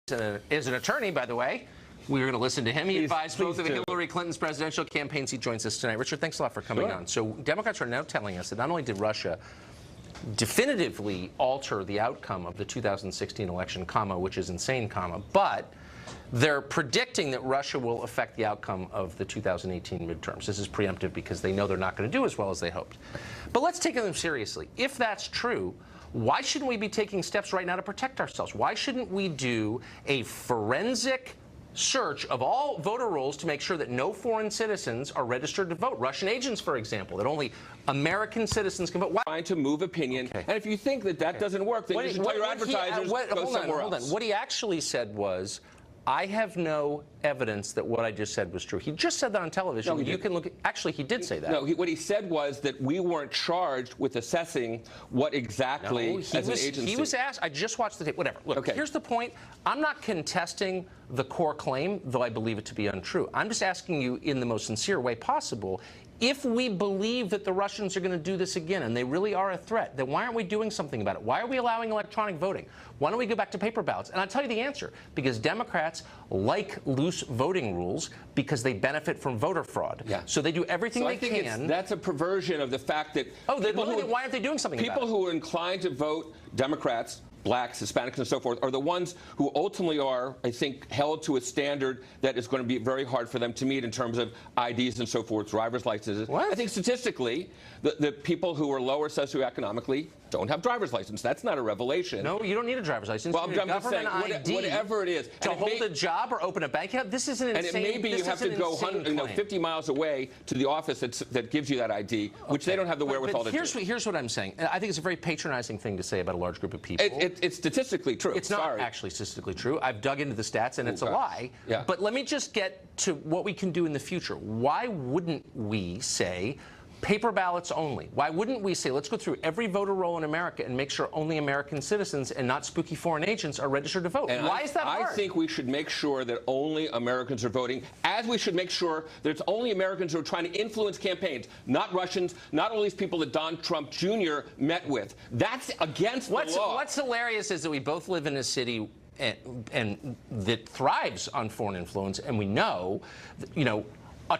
is an attorney, by the way. We're going to listen to him. He advised both of Hillary Clinton's presidential campaigns. He joins us tonight. Richard, thanks a lot for coming on. So Democrats are now telling us that not only did Russia definitively alter the outcome of the 2016 election, which is insane, but they're predicting that Russia will affect the outcome of the 2018 midterms. This is preemptive because they know they're not going to do as well as they hoped. But let's take them seriously. If that's true, why shouldn't we be taking steps right now to protect ourselves? Why shouldn't we do a forensic search of all voter rolls to make sure that no foreign citizens are registered to vote? Russian agents, for example, that only American citizens can vote. Why? Trying to move opinion. Okay. And if you think that that doesn't work, then you should tell your advertisers go somewhere else. What he actually said was, I have no evidence that what I just said was true. He just said that on television. No, you can look. Actually, he did say that. No, what he said was that we weren't charged with assessing what exactly as an agency. He was asked. I just watched the tape. Whatever. Look, here's the point. I'm not contesting the core claim, though I believe it to be untrue. I'm just asking you in the most sincere way possible, if we believe that the Russians are going to do this again and they really are a threat, then why aren't we doing something about it? Why are we allowing electronic voting? Why don't we go back to paper ballots? And I'll tell you the answer. Because Democrats like loose voting rules because they benefit from voter fraud. Yeah. So they do everything they can. That's a perversion of the fact that why aren't they doing something about it? People who are inclined to vote Democrats, blacks, Hispanics, and so forth, are the ones who ultimately are, I think, held to a standard that is going to be very hard for them to meet in terms of IDs and so forth, driver's licenses. What? I think statistically, the people who are lower socioeconomically don't have driver's license. That's not a revelation. No, you don't need a driver's license. Well, you need I'm just saying, whatever it is. To hold a job or open a bank account, this is an insane. And maybe you have to go 50 miles away to the office that gives you that ID, which they don't have the wherewithal to do. Here's what I'm saying. I think it's a very patronizing thing to say about a large group of people. It's statistically true. It's not actually statistically true. I've dug into the stats, and it's a lie. Yeah. But let me just get to what we can do in the future. Why wouldn't we say paper ballots only? Why wouldn't we say, let's go through every voter roll in America and make sure only American citizens and not spooky foreign agents are registered to vote? Why is that hard? I think we should make sure that only Americans are voting, as we should make sure that it's only Americans who are trying to influence campaigns, not Russians, not all these people that Donald Trump Jr. met with. That's against the law. What's hilarious is that we both live in a city and that thrives on foreign influence, and we know,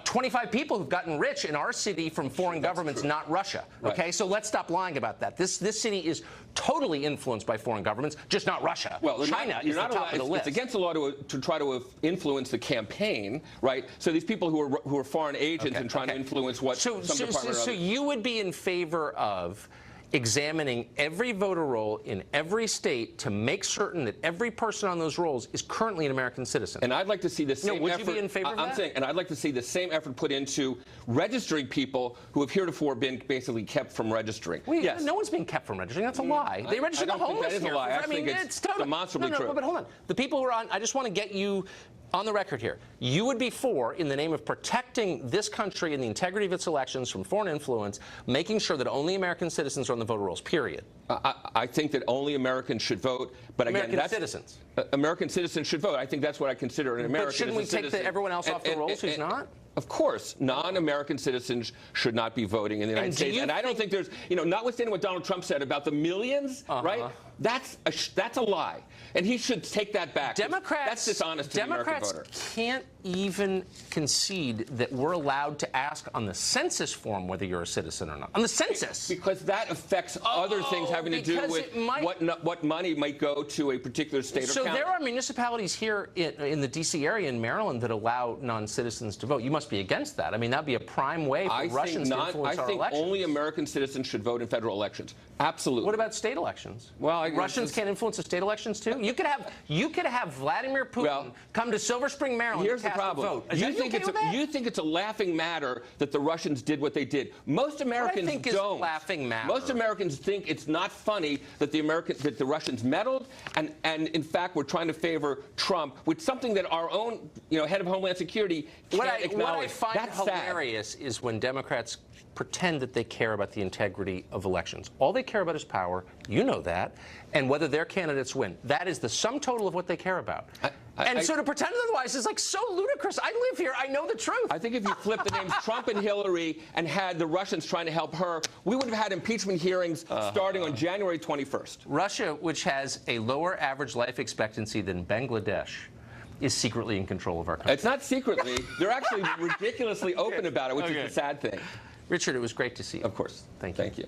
25 people who've gotten rich in our city from foreign governments, not Russia. Okay, right. So let's stop lying about that. This city is totally influenced by foreign governments, just not Russia. Well, China is the top of the list. It's against the law to try to influence the campaign, right? So these people who are foreign agents and trying to influence what some department or other. So you would be in favor of examining every voter roll in every state to make certain that every person on those rolls is currently an American citizen. And I'd like to see the same effort. Would you be in favor of that? I'm saying, and I'd like to see the same effort put into registering people who have heretofore been basically kept from registering. Well, yes. No one's being kept from registering. That's a lie. They registered the homeless here. That is a lie. I mean, it's demonstrably true. No, but hold on. The people who are on, I just want to get you on the record here. You would be for, in the name of protecting this country and the integrity of its elections from foreign influence, making sure that only American citizens are on the voter rolls, period. I think that only Americans should vote. But again, American citizens. American citizens should vote. I think that's what I consider an American citizen. But shouldn't we take everyone else off the rolls who's not? Of course, non-American citizens should not be voting in the United States. And I don't think there's, notwithstanding what Donald Trump said about the millions, right? That's a lie. And he should take that back. That's dishonest to the American voter. Democrats can't even concede that we're allowed to ask on the census form whether you're a citizen or not. On the census. Because that affects other things having to do with what money might go to a particular state or county. So there are municipalities here in the D.C. area in Maryland that allow non-citizens to vote. You must be against that. I mean, that would be a prime way for Russians to influence our elections. I think only American citizens should vote in federal elections. Absolutely. What about state elections? Well, Russians can't influence the state elections too. You could have Vladimir Putin come to Silver Spring, Maryland. Here's the problem. You think it's a laughing matter that the Russians did what they did. Most Americans don't. Is laughing matter. Most Americans think it's not funny that the Russians meddled, and in fact we're trying to favor Trump with something that our own head of Homeland Security can't acknowledge. What I find hilarious is when Democrats pretend that they care about the integrity of elections. All they care about is power. You know that. And whether their candidates win. That is the sum total of what they care about. And so to pretend otherwise is like so ludicrous. I live here. I know the truth. I think if you flip the names Trump and Hillary and had the Russians trying to help her, we would have had impeachment hearings starting on January 21st. Russia, which has a lower average life expectancy than Bangladesh, is secretly in control of our country. It's not secretly. They're actually ridiculously open about it, which is a sad thing. Richard, it was great to see you. Of course. Thank you. Thank you.